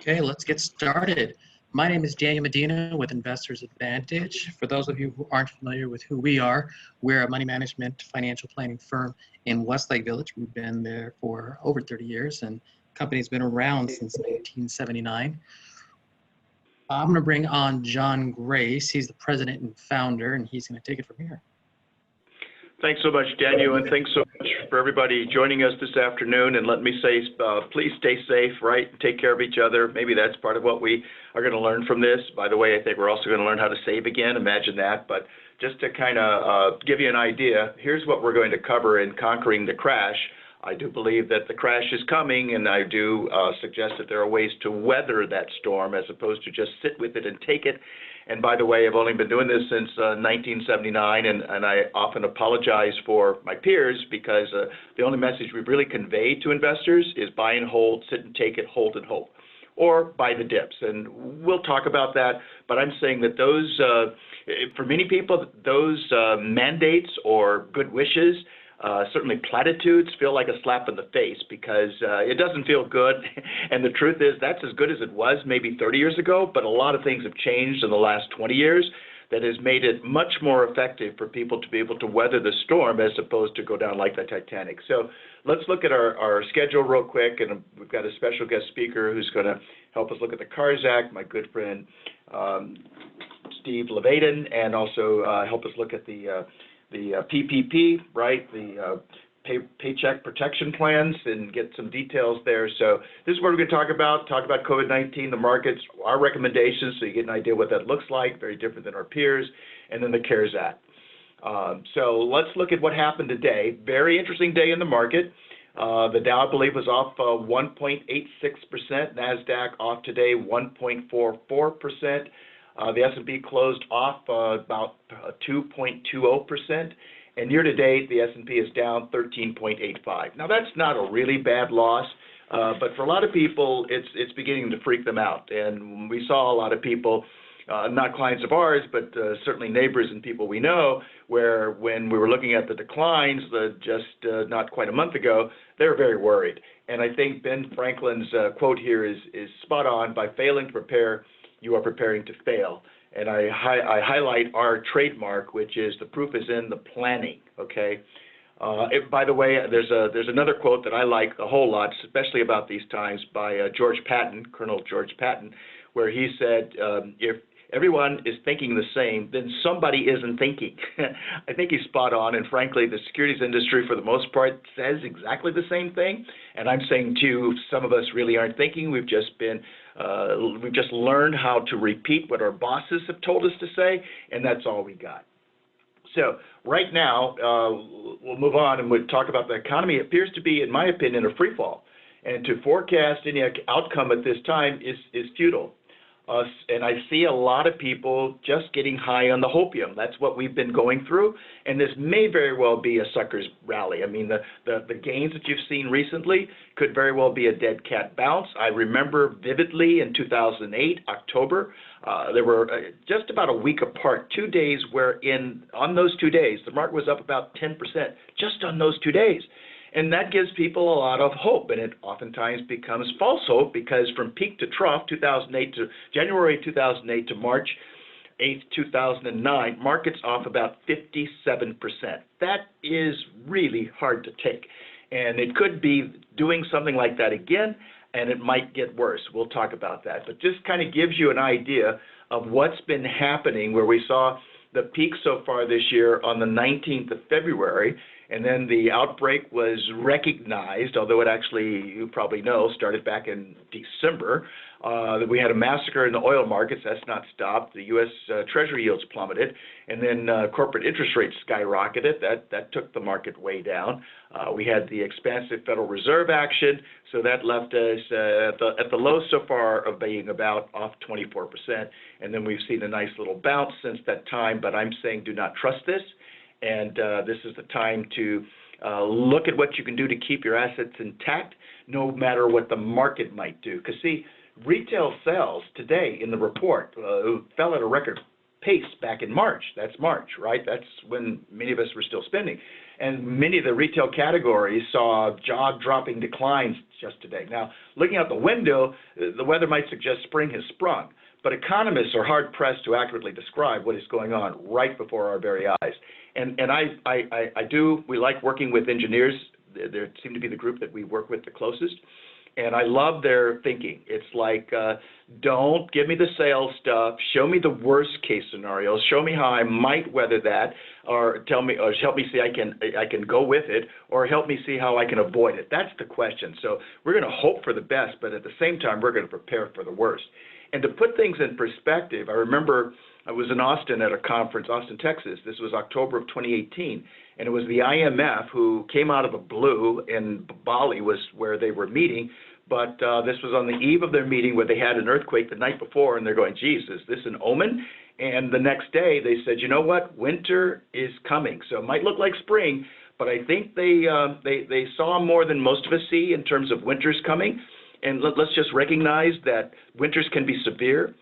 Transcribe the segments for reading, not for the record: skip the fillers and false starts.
Okay, let's get started. My name is Daniel Medina with Investors Advantage. For those of you who aren't familiar with who we are, we're a money management financial planning firm in Westlake Village. We've been there for over 30 years and the company's been around since 1979. I'm going to bring on John Grace. He's the president and founder, and he's going to take it from here. Thanks so much, Daniel, and thanks so much for everybody joining us this afternoon. And let me say, please stay safe, right? Take care of each other. Maybe that's part of what we are going to learn from this. By the way, I think we're also going to learn how to save again. Imagine that. But just to kind of give you an idea, here's what we're going to cover in Conquering the Crash. I do believe that the crash is coming, and I do suggest that there are ways to weather that storm as opposed to just sit with it and take it. And by the way, I've only been doing this since 1979, and I often apologize for my peers because the only message we really convey to investors is buy and hold, sit and take it, hold and hope, or buy the dips. And we'll talk about that, but I'm saying that those, for many people, those mandates or good wishes, certainly platitudes, feel like a slap in the face because it doesn't feel good. And the truth is that's as good as it was maybe 30 years ago, but a lot of things have changed in the last 20 years that has made it much more effective for people to be able to weather the storm as opposed to go down like the Titanic. So let's look at our schedule real quick, and we've got a special guest speaker who's going to help us look at the CARS Act, my good friend Steven Lavaeddin, and also help us look at the PPP, right, the Paycheck Protection Plans, and get some details there. So this is what we're going to talk about COVID-19, the markets, our recommendations, so you get an idea what that looks like, very different than our peers, and then the CARES Act. So let's look at what happened today. Very interesting day in the market. The Dow, I believe, was off 1.86%. NASDAQ off today 1.44%. The S&P closed off about 2.20%, and year-to-date, the S&P is down 13.85. Now, that's not a really bad loss, but for a lot of people, it's beginning to freak them out. And we saw a lot of people, not clients of ours, but certainly neighbors and people we know, where when we were looking at the declines just not quite a month ago, they were very worried. And I think Ben Franklin's quote here is spot on. By failing to prepare, you are preparing to fail. And I highlight our trademark, which is the proof is in the planning, okay? By the way, there's another quote that I like a whole lot, especially about these times, by George Patton, Colonel George Patton, where he said, if everyone is thinking the same, then somebody isn't thinking. I think he's spot on, and frankly, the securities industry, for the most part, says exactly the same thing. And I'm saying, too, some of us really aren't thinking. We've just learned how to repeat what our bosses have told us to say, and that's all we got. So right now, we'll move on and we'll talk about the economy. It appears to be, in my opinion, a free fall. And to forecast any outcome at this time is futile. And I see a lot of people just getting high on the hopium. That's what we've been going through, and this may very well be a sucker's rally. I mean, the gains that you've seen recently could very well be a dead cat bounce. I remember vividly in 2008, October, there were just about a week apart, 2 days on those 2 days, the market was up about 10% just on those 2 days. And that gives people a lot of hope, and it oftentimes becomes false hope because from peak to trough, 2008 to January 2008 to March 8th, 2009, markets off about 57%. That is really hard to take, and it could be doing something like that again, and it might get worse. We'll talk about that, but just kind of gives you an idea of what's been happening, where we saw the peak so far this year on the 19th of February, and then the outbreak was recognized, although it actually, you probably know, started back in December. We had a massacre in the oil markets. That's not stopped. The U.S. Treasury yields plummeted, and then corporate interest rates skyrocketed. That took the market way down. We had the expansive Federal Reserve action, so that left us at the low so far of being about off 24%. And then we've seen a nice little bounce since that time, but I'm saying do not trust this. And this is the time to look at what you can do to keep your assets intact, no matter what the market might do. Because, see, retail sales today in the report fell at a record pace back in March. That's March, right? That's when many of us were still spending. and many of the retail categories saw jaw-dropping declines just today. Now, looking out the window, the weather might suggest spring has sprung, but economists are hard-pressed to accurately describe what is going on right before our very eyes. And we like working with engineers. They seem to be the group that we work with the closest. And I love their thinking. It's like, don't give me the sales stuff. Show me the worst case scenarios. Show me how I might weather that, or help me see I can go with it, or help me see how I can avoid it. That's the question. So we're going to hope for the best, but at the same time, we're going to prepare for the worst. And to put things in perspective, I remember I was in Austin at a conference, Austin, Texas. This was October of 2018, and it was the IMF who came out of the blue, and Bali was where they were meeting. But this was on the eve of their meeting where they had an earthquake the night before, and they're going, geez, is this an omen? And the next day they said, you know what, winter is coming. So it might look like spring, but I think they saw more than most of us see in terms of winters coming. And let's just recognize that winters can be severe.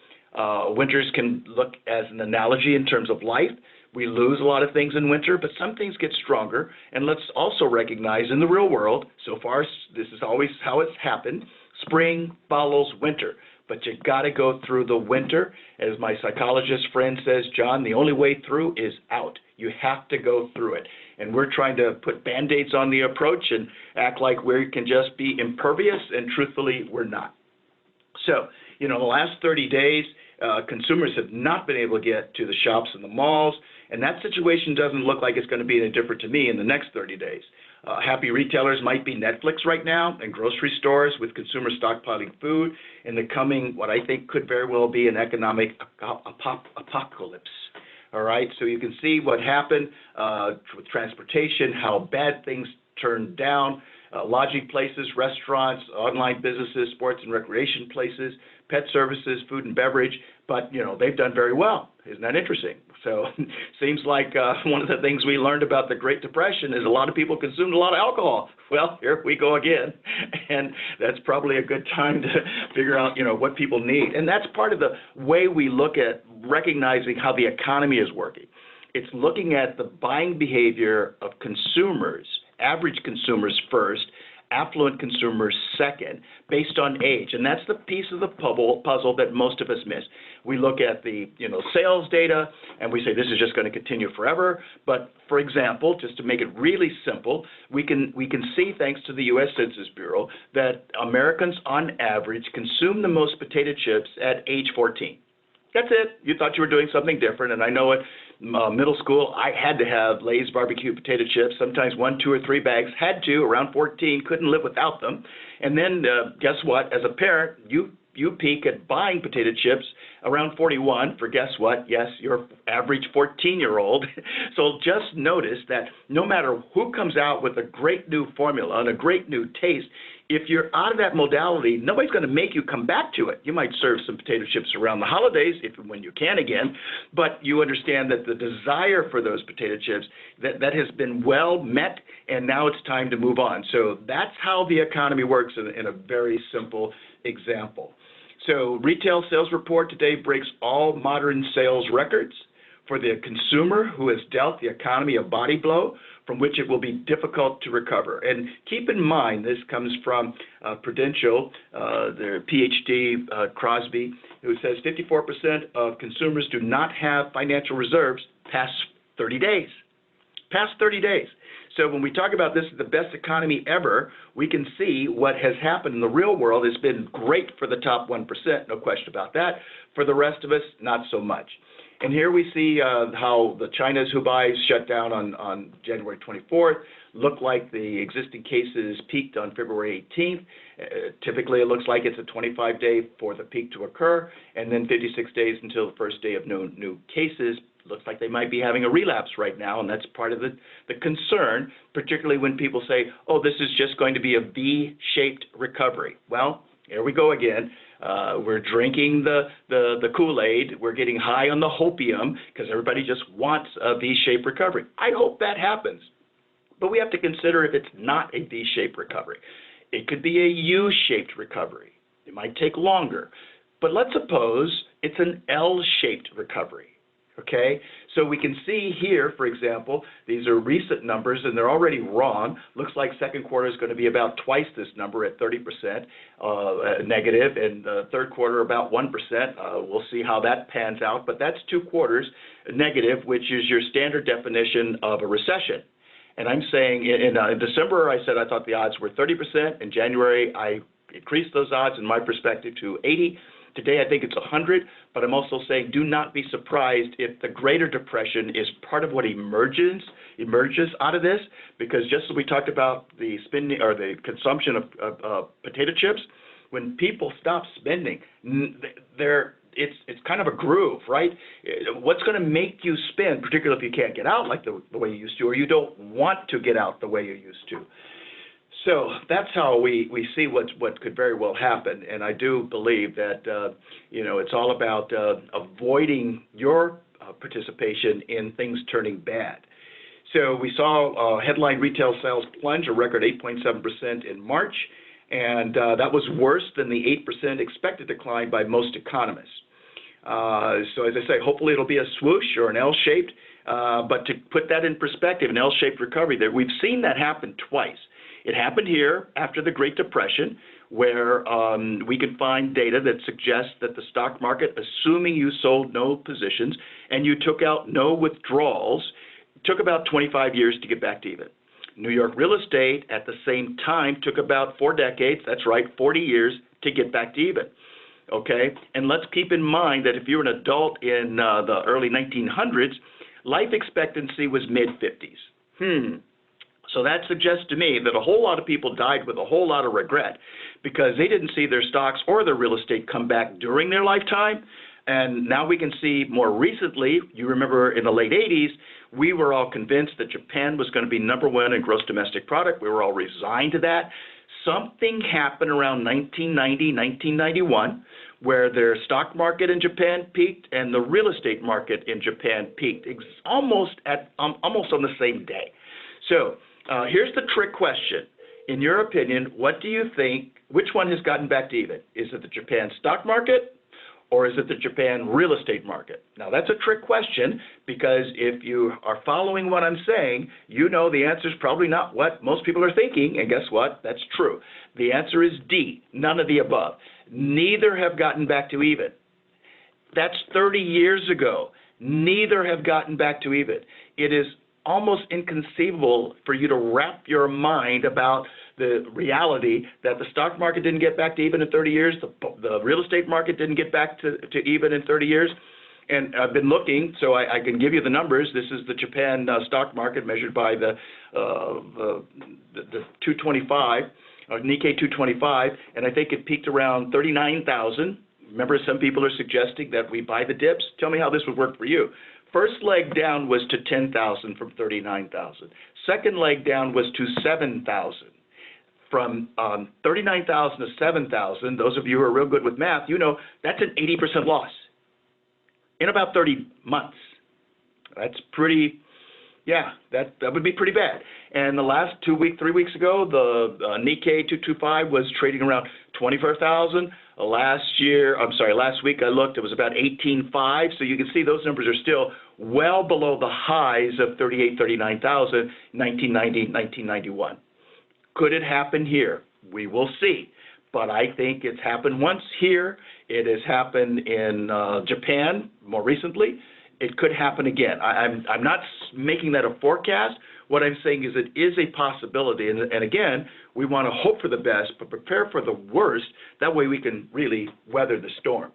Winters can look as an analogy in terms of life. We lose a lot of things in winter, but some things get stronger. And let's also recognize in the real world, so far this is always how it's happened, spring follows winter. But you got to go through the winter. As my psychologist friend says, John, the only way through is out. You have to go through it. And we're trying to put Band-Aids on the approach and act like we can just be impervious, and truthfully, we're not. So, the last 30 days, consumers have not been able to get to the shops and the malls, and that situation doesn't look like it's going to be any different to me in the next 30 days. Happy retailers might be Netflix right now, and grocery stores with consumers stockpiling food in the coming, what I think could very well be an economic apocalypse. All right, so you can see what happened with transportation, how bad things turned down, lodging places, restaurants, online businesses, sports and recreation places, pet services, food and beverage, but, they've done very well. Isn't that interesting? So seems like one of the things we learned about the Great Depression is a lot of people consumed a lot of alcohol. Well, here we go again. And that's probably a good time to figure out, what people need. And that's part of the way we look at recognizing how the economy is working. It's looking at the buying behavior of consumers, average consumers first, affluent consumers second, based on age. And that's the piece of the puzzle that most of us miss. We look at the sales data and we say this is just going to continue forever. But for example, just to make it really simple, we can see, thanks to the U.S. Census Bureau, that Americans on average consume the most potato chips at age 14. That's it. You thought you were doing something different, and I know it. Middle school, I had to have Lay's barbecue potato chips, sometimes 1, 2, or 3 bags, had to, around 14, couldn't live without them. And then guess what? As a parent, you peak at buying potato chips around 41 for guess what? Yes, your average 14-year-old. So just notice that no matter who comes out with a great new formula and a great new taste, if you're out of that modality, nobody's going to make you come back to it. You might serve some potato chips around the holidays, if and when you can again, but you understand that the desire for those potato chips, that has been well met, and now it's time to move on. So that's how the economy works in a very simple example. So retail sales report today breaks all modern sales records for the consumer who has dealt the economy a body blow from which it will be difficult to recover. And keep in mind, this comes from Prudential, their PhD Crosby, who says 54% of consumers do not have financial reserves past 30 days. Past 30 days. So when we talk about this is the best economy ever, we can see what has happened in the real world has been great for the top 1%, no question about that. For the rest of us, not so much. And here we see how the China's Hubei shut down on January 24th. Looked like the existing cases peaked on February 18th. Typically, it looks like it's a 25-day for the peak to occur, and then 56 days until the first day of new cases. Looks like they might be having a relapse right now, and that's part of the concern, particularly when people say, oh, this is just going to be a V-shaped recovery. Well, here we go again. We're drinking the Kool-Aid. We're getting high on the hopium because everybody just wants a V-shaped recovery. I hope that happens. But we have to consider if it's not a V-shaped recovery. It could be a U-shaped recovery. It might take longer. But let's suppose it's an L-shaped recovery. Okay, so we can see here, for example, these are recent numbers and they're already wrong. Looks like second quarter is going to be about twice this number at 30% negative, and the third quarter about 1%. We'll see how that pans out, but that's 2 quarters negative, which is your standard definition of a recession. And I'm saying in December, I said I thought the odds were 30%. In January, I increased those odds in my perspective to 80. Today, I think it's 100, but I'm also saying do not be surprised if the Greater Depression is part of what emerges out of this, because just as we talked about the spending or the consumption of potato chips, when people stop spending, it's kind of a groove, right? What's going to make you spend, particularly if you can't get out like the way you used to, or you don't want to get out the way you used to? So that's how we see what could very well happen, and I do believe that it's all about avoiding your participation in things turning bad. So we saw headline retail sales plunge a record 8.7% in March, and that was worse than the 8% expected decline by most economists. So as I say, hopefully it'll be a swoosh or an L-shaped, but to put that in perspective, an L-shaped recovery there, we've seen that happen twice. It happened here after the Great Depression, where we can find data that suggests that the stock market, assuming you sold no positions and you took out no withdrawals, took about 25 years to get back to even. New York real estate at the same time took about 4 decades, that's right, 40 years to get back to even. Okay, and let's keep in mind that if you're an adult in the early 1900s, life expectancy was mid-50s. So that suggests to me that a whole lot of people died with a whole lot of regret because they didn't see their stocks or their real estate come back during their lifetime. And now we can see more recently, you remember in the late 80s, we were all convinced that Japan was going to be #1 in gross domestic product. We were all resigned to that. Something happened around 1990, 1991, where their stock market in Japan peaked and the real estate market in Japan peaked almost on the same day. So here's the trick question. In your opinion, what do you think, which one has gotten back to even? Is it the Japan stock market or is it the Japan real estate market? Now, that's a trick question because if you are following what I'm saying, you know the answer is probably not what most people are thinking, and guess what? That's true. The answer is D, none of the above. Neither have gotten back to even. That's 30 years ago. Neither have gotten back to even. It is almost inconceivable for you to wrap your mind about the reality that the stock market didn't get back to even in 30 years, the real estate market didn't get back to even in 30 years. And I've been looking, so I can give you the numbers. This is the Japan stock market measured by the 225, Nikkei 225, and I think it peaked around 39,000. Remember, some people are suggesting that we buy the dips. Tell me how this would work for you. First leg down was to 10,000 from 39,000. Second leg down was to 7,000. From 39,000 to 7,000, those of you who are real good with math, you know that's an 80% loss in about 30 months. That's pretty, yeah, that would be pretty bad. And the last 3 weeks ago, the Nikkei 225 was trading around 24,000. Last week I looked, it was about 18.5. So you can see those numbers are still well below the highs of 38, 39,000, 1990, 1991. Could it happen here? We will see. But I think it's happened once here. It has happened in Japan more recently. It could happen again. I'm not making that a forecast. What I'm saying is it is a possibility. And again, we want to hope for the best, but prepare for the worst. That way we can really weather the storm.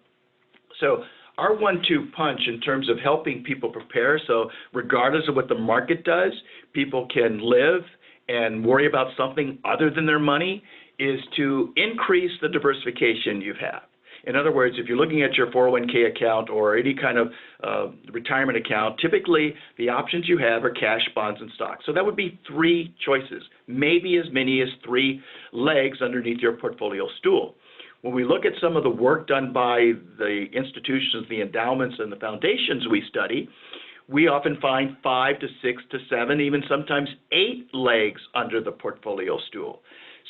So our 1-2 punch in terms of helping people prepare, so regardless of what the market does, people can live and worry about something other than their money, is to increase the diversification you have. In other words, if you're looking at your 401k account or any kind of retirement account, typically the options you have are cash, bonds, and stocks. So that would be 3 choices, maybe as many as 3 legs underneath your portfolio stool. When we look at some of the work done by the institutions, the endowments, and the foundations we study, we often find 5 to 6 to 7, even sometimes 8 legs under the portfolio stool.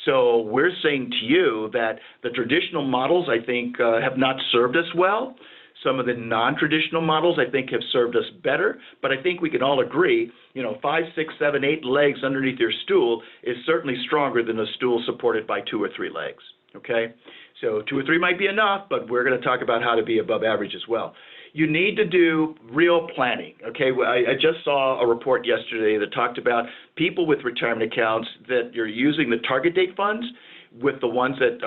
So we're saying to you that the traditional models, I think, have not served us well. Some of the non-traditional models, I think, have served us better, but I think we can all agree, 5, 6, 7, 8 legs underneath your stool is certainly stronger than a stool supported by 2 or 3 legs, okay? So 2 or 3 might be enough, but we're going to talk about how to be above average as well. You need to do real planning, okay? I just saw a report yesterday that talked about people with retirement accounts that you're using the target date funds with the ones that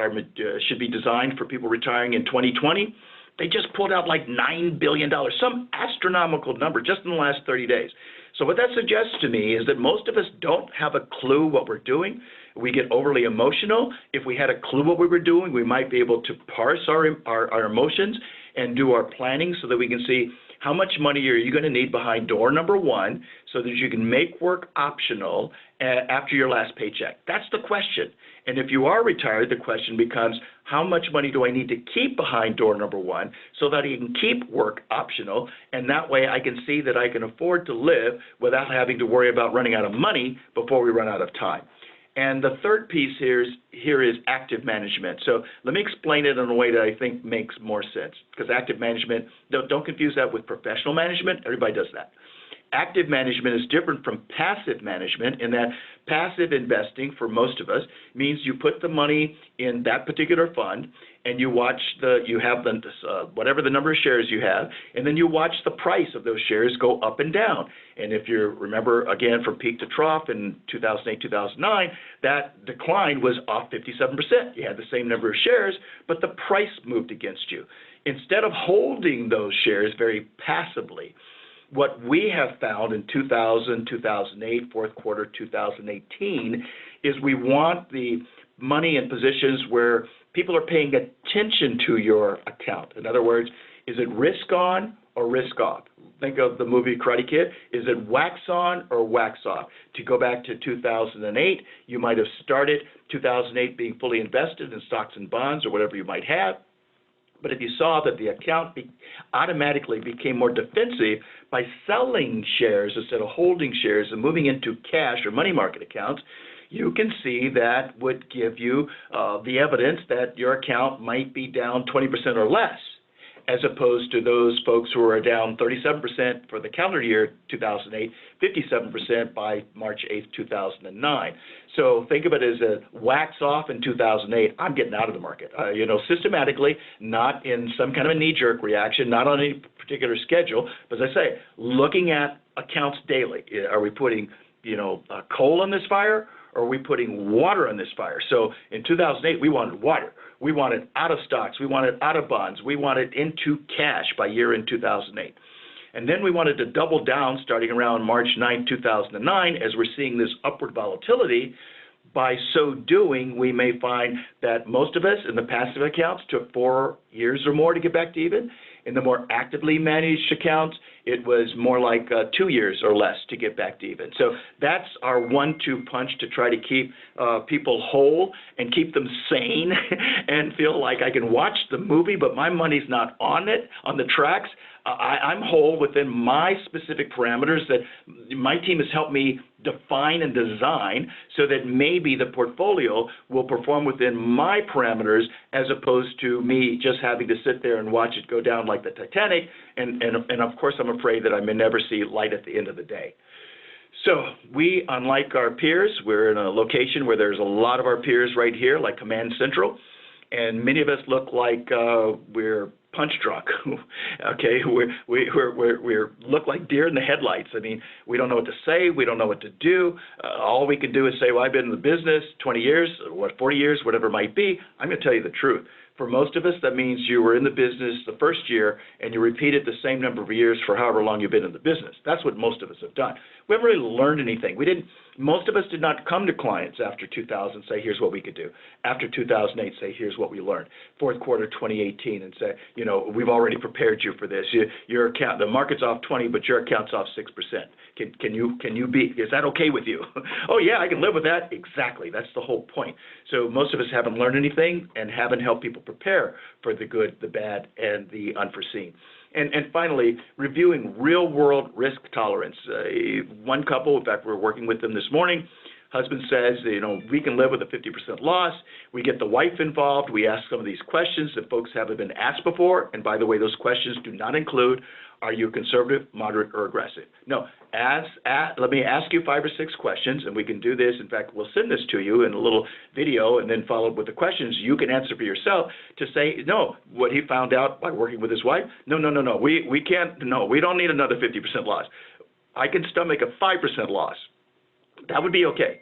should be designed for people retiring in 2020. They just pulled out like $9 billion, some astronomical number just in the last 30 days. So what that suggests to me is that most of us don't have a clue what we're doing. We get overly emotional. If we had a clue what we were doing, we might be able to parse our emotions and do our planning so that we can see how much money are you going to need behind door number 1 so that you can make work optional after your last paycheck. That's the question. And if you are retired, the question becomes, how much money do I need to keep behind door number 1 so that I can keep work optional, and that way I can see that I can afford to live without having to worry about running out of money before we run out of time. And the third piece here is active management. So let me explain it in a way that I think makes more sense, because active management, don't confuse that with professional management. Everybody does that. Active management is different from passive management in that passive investing, for most of us, means you put the money in that particular fund and you watch whatever the number of shares you have, and then you watch the price of those shares go up and down. And if you remember, again, from peak to trough in 2008, 2009, that decline was off 57%. You had the same number of shares, but the price moved against you. Instead of holding those shares very passively, what we have found in 2000, 2008, fourth quarter 2018, is we want the money in positions where people are paying attention to your account. In other words, is it risk on or risk off? Think of the movie Karate Kid. Is it wax on or wax off? To go back to 2008, you might have started 2008 being fully invested in stocks and bonds or whatever you might have. But if you saw that the account automatically became more defensive by selling shares instead of holding shares and moving into cash or money market accounts, you can see that would give you the evidence that your account might be down 20% or less, as opposed to those folks who are down 37% for the calendar year 2008, 57% by March 8th, 2009. So think of it as a wax off in 2008. I'm getting out of the market, systematically, not in some kind of a knee-jerk reaction, not on any particular schedule, but as I say, looking at accounts daily. Are we putting, coal on this fire? Or are we putting water on this fire? So in 2008, we wanted water. We wanted out of stocks. We wanted out of bonds. We wanted into cash by year in 2008. And then we wanted to double down starting around March 9, 2009, as we're seeing this upward volatility. By so doing, we may find that most of us in the passive accounts took 4 years or more to get back to even. In the more actively managed accounts, it was more like 2 years or less to get back to even. So that's our 1-2 punch to try to keep people whole and keep them sane and feel like I can watch the movie, but my money's not on the tracks. I'm whole within my specific parameters that my team has helped me define and design so that maybe the portfolio will perform within my parameters as opposed to me just having to sit there and watch it go down like the Titanic. And of course, I'm afraid that I may never see light at the end of the day. So we, unlike our peers, we're in a location where there's a lot of our peers right here, like Command Central, and many of us look like we're punch drunk. Okay, we look like deer in the headlights. I mean, we don't know what to say. We don't know what to do. All we can do is say, well, I've been in the business 20 years, 40 years, whatever it might be. I'm going to tell you the truth. For most of us, that means you were in the business the first year and you repeated the same number of years for however long you've been in the business. That's what most of us have done. We haven't really learned anything. Most of us did not come to clients after 2000 and say, here's what we could do. After 2008, say, here's what we learned. Fourth quarter 2018 and say, we've already prepared you for this. Your account, the market's off 20, but your account's off 6%. Can you be, is that okay with you? Oh yeah, I can live with that. Exactly. That's the whole point. So most of us haven't learned anything and haven't helped people prepare for the good, the bad, and the unforeseen. And finally, reviewing real-world risk tolerance. One couple, in fact, we're working with them this morning, Husband says, we can live with a 50% loss. We get the wife involved. We ask some of these questions that folks haven't been asked before. And by the way, those questions do not include, are you conservative, moderate, or aggressive? No, let me ask you 5 or 6 questions, and we can do this. In fact, we'll send this to you in a little video and then followed with the questions you can answer for yourself to say, no, what he found out by working with his wife, no, we can't, no, we don't need another 50% loss. I can stomach a 5% loss. That would be okay.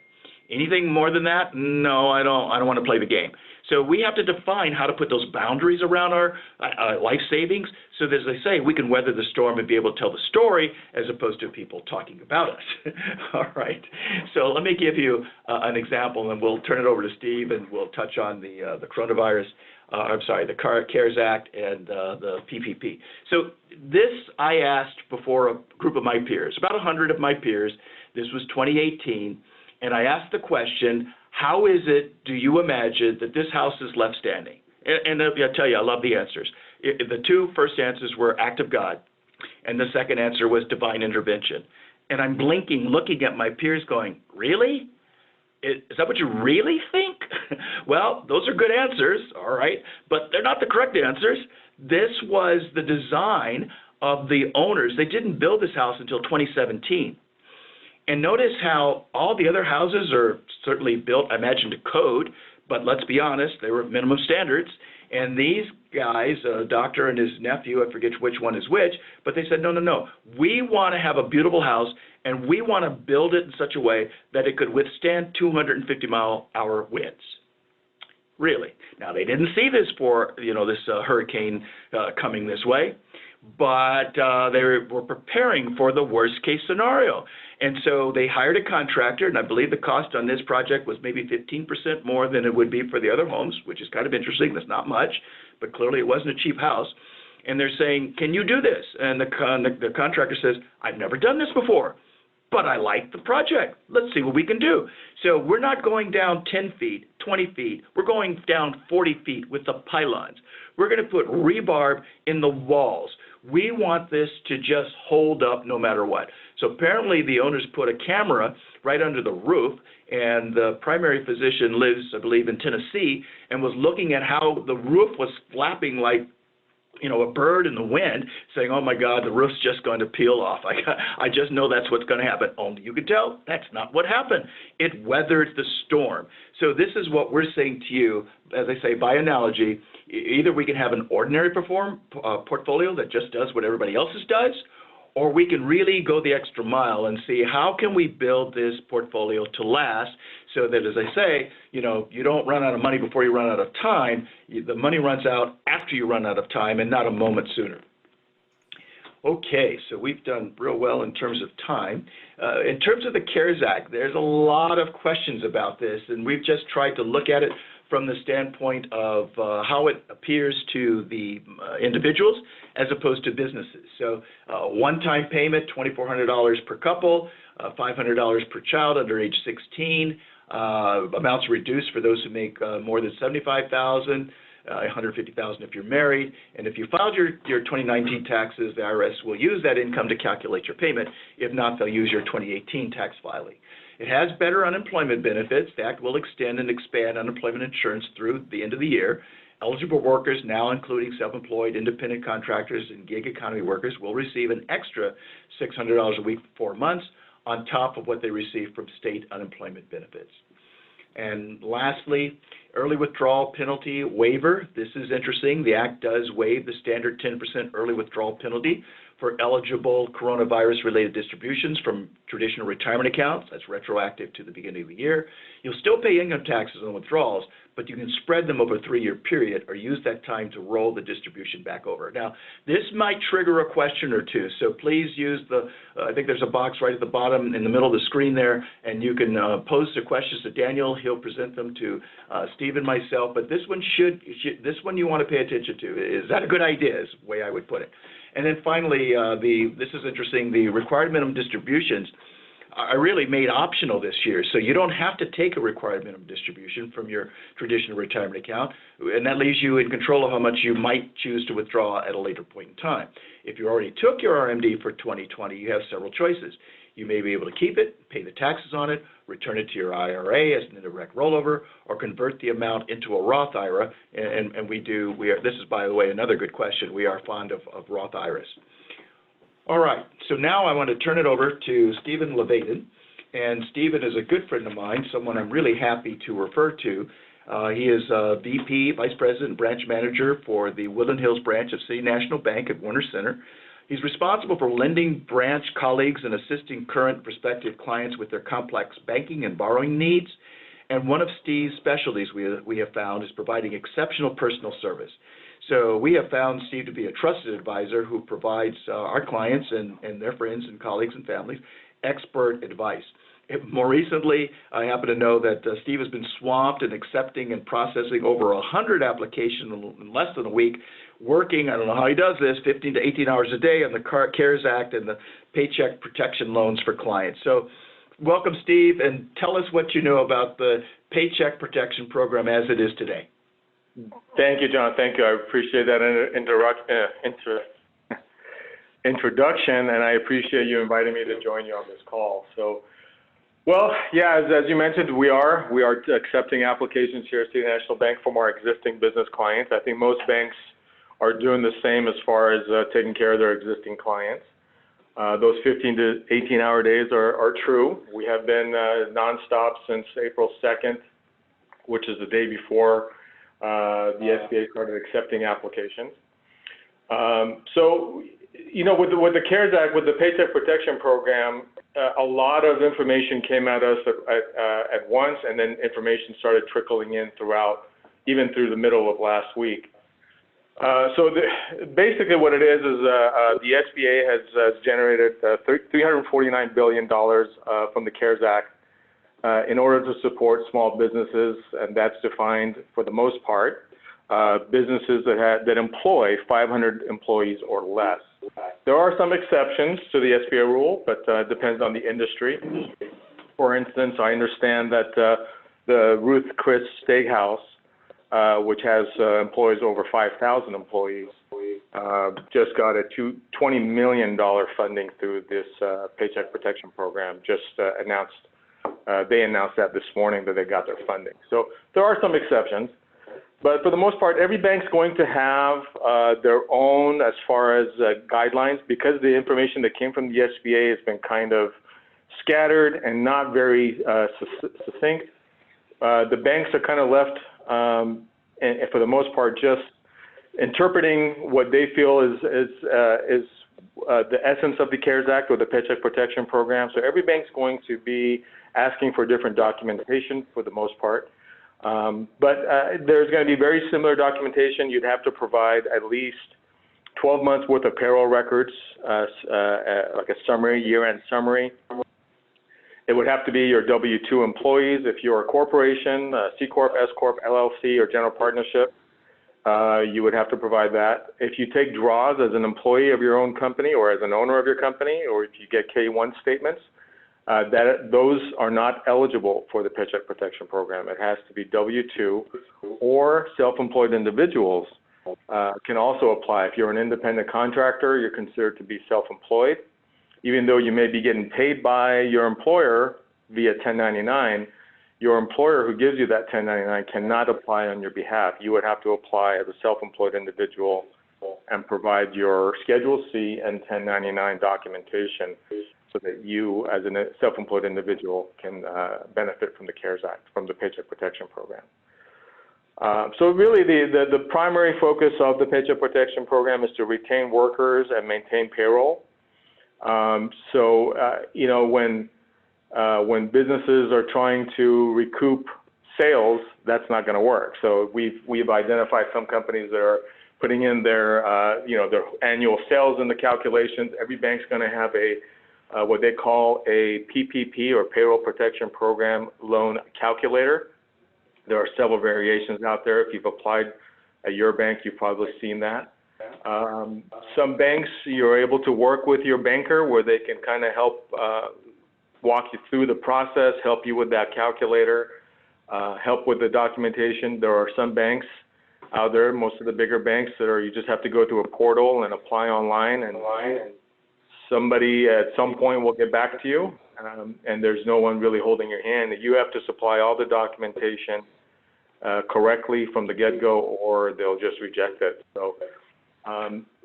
Anything more than that, no, I don't want to play the game. So we have to define how to put those boundaries around our life savings so that, as I say, we can weather the storm and be able to tell the story as opposed to people talking about us. All right. So let me give you an example, and we'll turn it over to Steve, and we'll touch on the coronavirus. The CARES Act and the PPP. So this I asked before a group of my peers, about 100 of my peers. This was 2018, and I asked the question, how is it, do you imagine, that this house is left standing? And I'll tell you, I love the answers. The 2 first answers were act of God, and the second answer was divine intervention. And I'm blinking, looking at my peers going, really? Is that what you really think? Well, those are good answers, all right, but they're not the correct answers. This was the design of the owners. They didn't build this house until 2017. And notice how all the other houses are certainly built, I imagine, to code, but let's be honest, they were minimum standards. And these guys, a doctor and his nephew, I forget which one is which, but they said, no, we want to have a beautiful house, and we want to build it in such a way that it could withstand 250-mile-hour winds. Really. Now, they didn't see this for, this hurricane coming this way, but they were preparing for the worst-case scenario. And so they hired a contractor, and I believe the cost on this project was maybe 15% more than it would be for the other homes, which is kind of interesting. That's not much, but clearly it wasn't a cheap house. And they're saying, can you do this? And the contractor says, I've never done this before, but I like the project. Let's see what we can do. So we're not going down 10 feet, 20 feet. We're going down 40 feet with the pylons. We're going to put rebarb in the walls. We want this to just hold up no matter what. So apparently the owners put a camera right under the roof, and the primary physician lives, I believe, in Tennessee, and was looking at how the roof was flapping like, a bird in the wind, saying, oh my God, the roof's just going to peel off. I just know that's what's going to happen. Only you can tell that's not what happened. It weathered the storm. So this is what we're saying to you, as I say, by analogy, either we can have an ordinary portfolio that just does what everybody else's does, or we can really go the extra mile and see how can we build this portfolio to last so that, as I say, you don't run out of money before you run out of time. The money runs out after you run out of time and not a moment sooner. Okay, so we've done real well in terms of time. In terms of the CARES Act, there's a lot of questions about this, and we've just tried to look at it from the standpoint of how it appears to the individuals as opposed to businesses. So one-time payment, $2,400 per couple, $500 per child under age 16, amounts reduced for those who make more than $75,000, $150,000 if you're married, and if you filed your 2019 taxes, the IRS will use that income to calculate your payment. If not, they'll use your 2018 tax filing. It has better unemployment benefits. The Act will extend and expand unemployment insurance through the end of the year. Eligible workers, now including self-employed, independent contractors, and gig economy workers, will receive an extra $600 a week for 4 months on top of what they receive from state unemployment benefits. And lastly, early withdrawal penalty waiver. This is interesting. The Act does waive the standard 10% early withdrawal penalty for eligible coronavirus-related distributions from traditional retirement accounts. That's retroactive to the beginning of the year. You'll still pay income taxes on withdrawals, but you can spread them over a 3-year period or use that time to roll the distribution back over. Now, this might trigger a question or two, so please use I think there's a box right at the bottom in the middle of the screen there, and you can pose the questions to Daniel. He'll present them to Steve and myself, but this one this one you want to pay attention to. Is that a good idea is the way I would put it. And then finally, this is interesting, the required minimum distributions are really made optional this year. So you don't have to take a required minimum distribution from your traditional retirement account, and that leaves you in control of how much you might choose to withdraw at a later point in time. If you already took your RMD for 2020, you have several choices. You may be able to keep it, pay the taxes on it, return it to your IRA as an indirect rollover, or convert the amount into a Roth IRA. And this is, by the way, another good question. We are fond of Roth IRAs. All right, so now I want to turn it over to Steven Lavaeddin. And Steven is a good friend of mine, someone I'm really happy to refer to. He is VP, Vice President, and Branch Manager for the Woodland Hills branch of City National Bank at Warner Center. He's responsible for lending branch colleagues and assisting current and prospective clients with their complex banking and borrowing needs. And one of Steve's specialties we have found is providing exceptional personal service. So we have found Steve to be a trusted advisor who provides our clients and their friends and colleagues and families expert advice. More recently, I happen to know that Steve has been swamped in accepting and processing over 100 applications in less than a week, working, I don't know how he does this, 15 to 18 hours a day on the CARES Act and the Paycheck Protection loans for clients. So welcome, Steve, and tell us what you know about the Paycheck Protection Program as it is today. Thank you, John. Thank you. I appreciate that introduction, and I appreciate you inviting me to join you on this call. So, well, yeah, as you mentioned, we are accepting applications here at City National Bank from our existing business clients. I think most banks are doing the same as far as taking care of their existing clients. Those 15 to 18-hour days are true. We have been nonstop since April 2nd, which is the day before the SBA started accepting applications. So, you know, with the CARES Act, with the Paycheck Protection Program, a lot of information came at us at once, and then information started trickling in throughout, even through the middle of last week. Basically what it is the SBA has generated $349 billion from the CARES Act in order to support small businesses, and that's defined for the most part businesses that employ 500 employees or less. There are some exceptions to the SBA rule, but it depends on the industry. For instance, I understand that the Ruth Chris Steakhouse, which has employees over 5,000 employees, just got a $20 million funding through this Paycheck Protection Program. They announced that this morning that they got their funding. So there are some exceptions. But for the most part, every bank's going to have their own as far as guidelines, because the information that came from the SBA has been kind of scattered and not very succinct. The banks are kind of left, and for the most part, just interpreting what they feel is the essence of the CARES Act or the Paycheck Protection Program. So every bank's going to be asking for different documentation for the most part. But there's going to be very similar documentation. You'd have to provide at least 12 months worth of payroll records, like a summary, year-end summary. It would have to be your W-2 employees. If you're a corporation, C Corp, S Corp, LLC, or general partnership, you would have to provide that. If you take draws as an employee of your own company or as an owner of your company, or if you get K-1 statements, those are not eligible for the Paycheck Protection Program. It has to be W-2, or self-employed individuals can also apply. If you're an independent contractor, you're considered to be self-employed. Even though you may be getting paid by your employer via 1099, your employer who gives you that 1099 cannot apply on your behalf. You would have to apply as a self-employed individual and provide your Schedule C and 1099 documentation so that you, as a self-employed individual, can benefit from the CARES Act, from the Paycheck Protection Program. So really the primary focus of the Paycheck Protection Program is to retain workers and maintain payroll. You know, when businesses are trying to recoup sales, that's not going to work. So we've identified some companies that are putting in their you know, their annual sales in the calculations. Every bank's going to have what they call a PPP, or Payroll Protection Program loan calculator. There are several variations out there. If you've applied at your bank, you've probably seen that. Some banks, you're able to work with your banker where they can kind of help walk you through the process, help you with that calculator, help with the documentation. There are some banks out there, most of the bigger banks, that you just have to go to a portal and apply online and somebody at some point will get back to you, and there's no one really holding your hand. You have to supply all the documentation correctly from the get-go, or they'll just reject it. So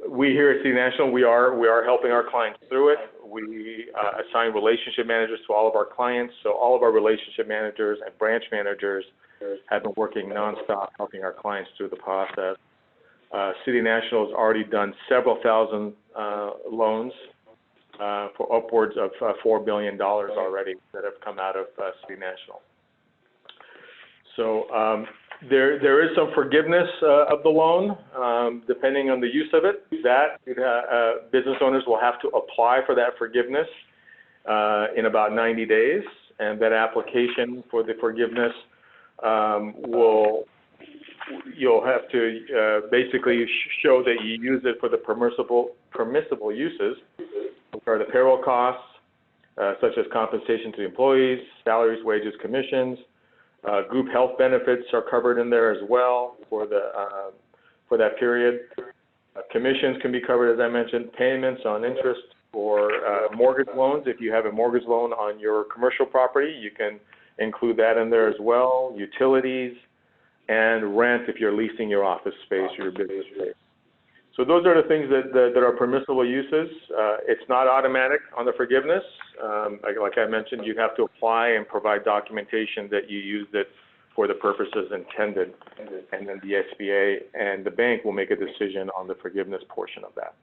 we here at City National, we are helping our clients through it. We assign relationship managers to all of our clients, so all of our relationship managers and branch managers have been working nonstop helping our clients through the process. City National has already done several thousand loans for upwards of $4 billion already that have come out of City National. So there is some forgiveness of the loan, depending on the use of it. Business owners will have to apply for that forgiveness in about 90 days, and that application for the forgiveness you'll have to basically show that you use it for the permissible uses, which are the payroll costs, such as compensation to employees, salaries, wages, commissions. Group health benefits are covered in there as well for that period. Commissions can be covered, as I mentioned. Payments on interest for mortgage loans. If you have a mortgage loan on your commercial property, you can include that in there as well. Utilities and rent if you're leasing your office space or your business space. So those are the things that are permissible uses. It's not automatic on the forgiveness. Like I mentioned, you have to apply and provide documentation that you used it for the purposes intended, and then the SBA and the bank will make a decision on the forgiveness portion of that.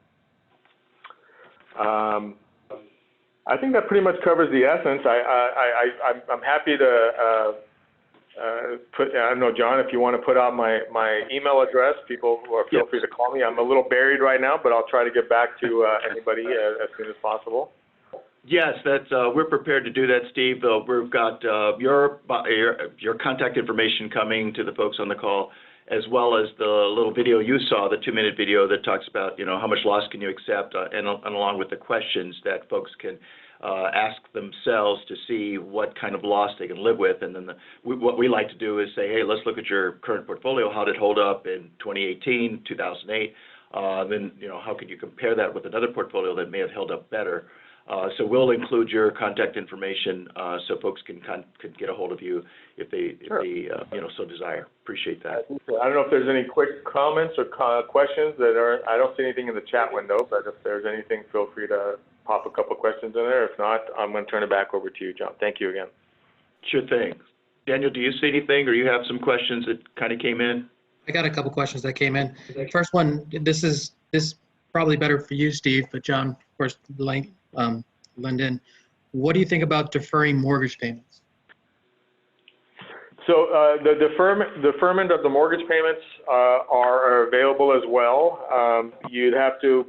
I think that pretty much covers the essence. I'm happy to I don't know, John, if you want to put out my email address, people feel free to call me. I'm a little buried right now, but I'll try to get back to anybody as soon as possible. Yes, we're prepared to do that, Steve. We've got your contact information coming to the folks on the call, as well as the little video you saw, the 2-minute video that talks about, how much loss can you accept, and along with the questions that folks can ask themselves to see what kind of loss they can live with. And then what we like to do is say, hey, let's look at your current portfolio. How did it hold up in 2018, 2008? Then, how could you compare that with another portfolio that may have held up better? So we'll include your contact information so folks can get a hold of you if they so desire. Appreciate that. I don't know if there's any quick comments or questions I don't see anything in the chat window, but if there's anything, feel free to pop a couple questions in there. If not, I'm going to turn it back over to you, John. Thank you again. Sure thing. Daniel, do you see anything, or you have some questions that kind of came in? I got a couple questions that came in. First one, this is probably better for you, Steve, but John, of course, lend in. What do you think about deferring mortgage payments? So the deferment of the mortgage payments are available as well. You'd have to,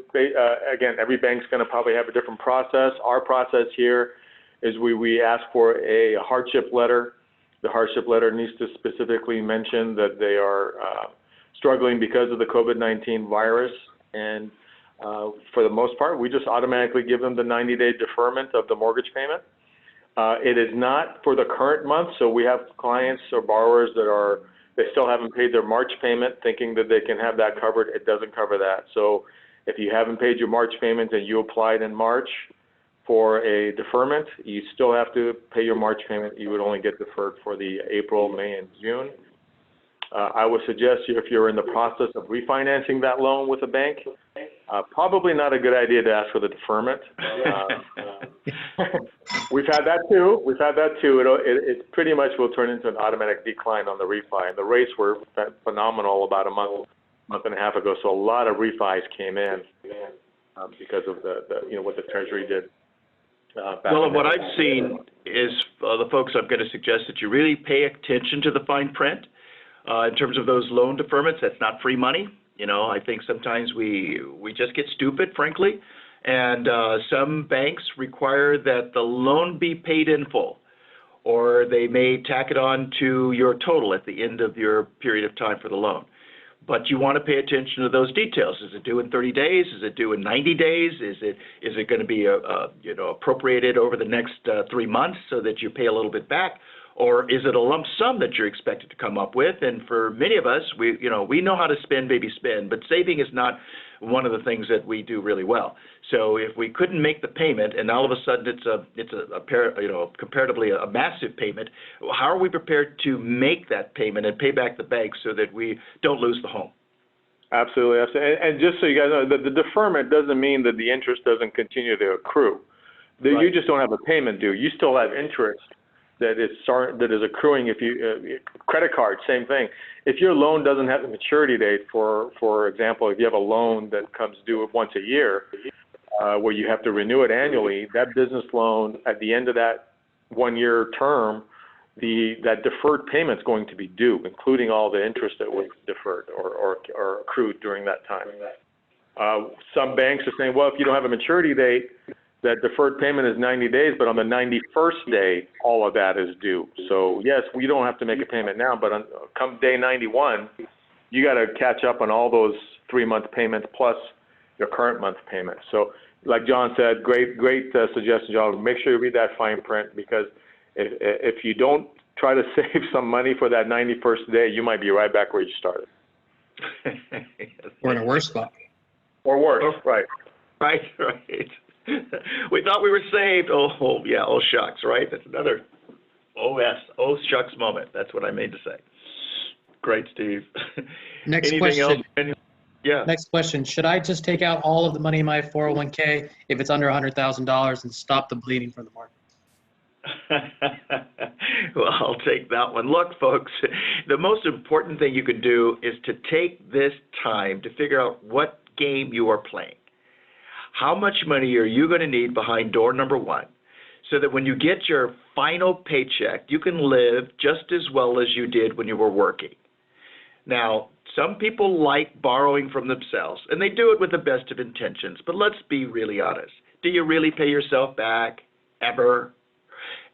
again, every bank's going to probably have a different process. Our process here is we ask for a hardship letter. The hardship letter needs to specifically mention that they are struggling because of the COVID-19 virus, and for the most part, we just automatically give them the 90-day deferment of the mortgage payment. It is not for the current month, so we have clients or borrowers they still haven't paid their March payment, thinking that they can have that covered. It doesn't cover that. So if you haven't paid your March payment and you applied in March for a deferment, you still have to pay your March payment. You would only get deferred for the April, May, and June. I would suggest if you're in the process of refinancing that loan with a bank, probably not a good idea to ask for the deferment. We've had that too. It pretty much will turn into an automatic decline on the refi. And the rates were phenomenal about a month and a half ago. So a lot of refis came in because of what the Treasury did. Well, what I've seen is the folks I'm going to suggest that you really pay attention to the fine print. In terms of those loan deferments, that's not free money. I think sometimes we just get stupid, frankly, and some banks require that the loan be paid in full, or they may tack it on to your total at the end of your period of time for the loan. But you want to pay attention to those details. Is it due in 30 days? Is it due in 90 days? Is it going to be appropriated over the next 3 months so that you pay a little bit back? Or is it a lump sum that you're expected to come up with? And for many of us, we know how to spend, baby, spend, but saving is not one of the things that we do really well. So if we couldn't make the payment, and all of a sudden it's comparatively a massive payment, how are we prepared to make that payment and pay back the bank so that we don't lose the home? Absolutely. And just so you guys know, the deferment doesn't mean that the interest doesn't continue to accrue. Right. You just don't have a payment due. You still have interest that is accruing. If you credit card, same thing. If your loan doesn't have a maturity date, for example, if you have a loan that comes due once a year, where you have to renew it annually, that business loan at the end of that 1 year term, that deferred payment is going to be due, including all the interest that was deferred or accrued during that time. Some banks are saying, well, if you don't have a maturity date, that deferred payment is 90 days, but on the 91st day, all of that is due. So yes, we don't have to make a payment now, but come day 91, you got to catch up on all those 3-month payments plus your current month payment. So like John said, great suggestion, John. Make sure you read that fine print, because if you don't try to save some money for that 91st day, you might be right back where you started. Or in a worse spot. Or worse, right. Right. We thought we were saved. Oh yeah, oh shucks, right? That's another oh shucks moment. That's what I mean to say. Great, Steve. Next Anything question. else? Yeah. Next question. Should I just take out all of the money in my 401k if it's under $100,000 and stop the bleeding from the market? Well, I'll take that one. Look, folks, the most important thing you can do is to take this time to figure out what game you are playing. How much money are you going to need behind door number 1 so that when you get your final paycheck, you can live just as well as you did when you were working? Now, some people like borrowing from themselves, and they do it with the best of intentions, but let's be really honest. Do you really pay yourself back ever?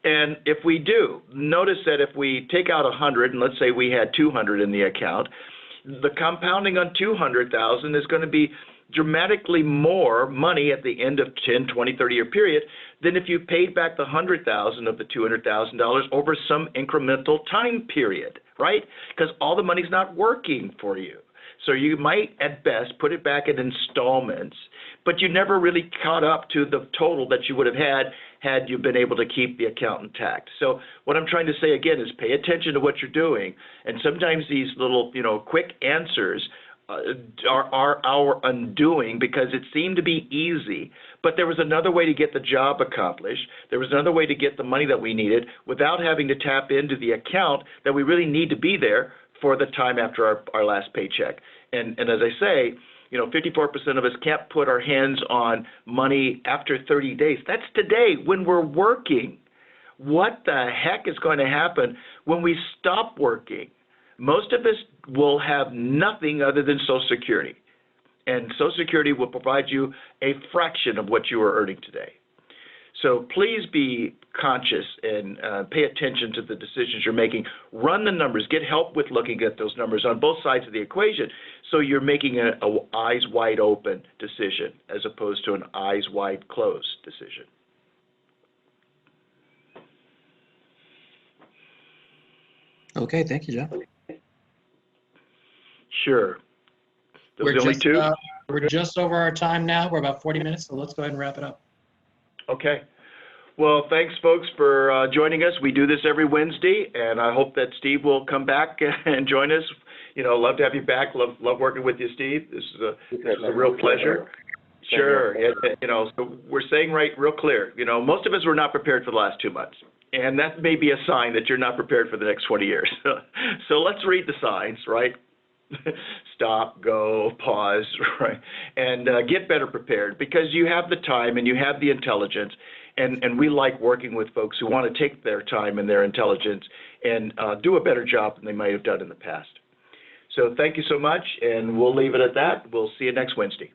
And if we do, notice that if we take out 100, and let's say we had 200 in the account, the compounding on 200,000 is going to be dramatically more money at the end of 10, 20, 30-year period than if you paid back the 100,000 of the $200,000 over some incremental time period, right? Because all the money's not working for you. So you might, at best, put it back in installments, but you never really caught up to the total that you would have had you been able to keep the account intact. So what I'm trying to say again is pay attention to what you're doing, and sometimes these little, quick answers are our undoing because it seemed to be easy, but there was another way to get the job accomplished. There was another way to get the money that we needed without having to tap into the account that we really need to be there for the time after our last paycheck. And as I say, 54% of us can't put our hands on money after 30 days. That's today when we're working. What the heck is going to happen when we stop working? Most of us will have nothing other than Social Security. And Social Security will provide you a fraction of what you are earning today. So please be conscious and pay attention to the decisions you're making. Run the numbers. Get help with looking at those numbers on both sides of the equation so you're making an eyes wide open decision as opposed to an eyes wide closed decision. Okay, thank you, John. Sure. Those are only two? We're just over our time now. We're about 40 minutes, so let's go ahead and wrap it up. Okay. Well, thanks, folks, for joining us. We do this every Wednesday, and I hope that Steve will come back and join us. Love to have you back. Love working with you, Steve. This is a real pleasure. Sure. So we're saying real clear. Most of us were not prepared for the last 2 months. And that may be a sign that you're not prepared for the next 20 years. So let's read the signs, right? Stop, go, pause, right? And get better prepared because you have the time and you have the intelligence. And we like working with folks who want to take their time and their intelligence and do a better job than they might have done in the past. So thank you so much, and we'll leave it at that. We'll see you next Wednesday.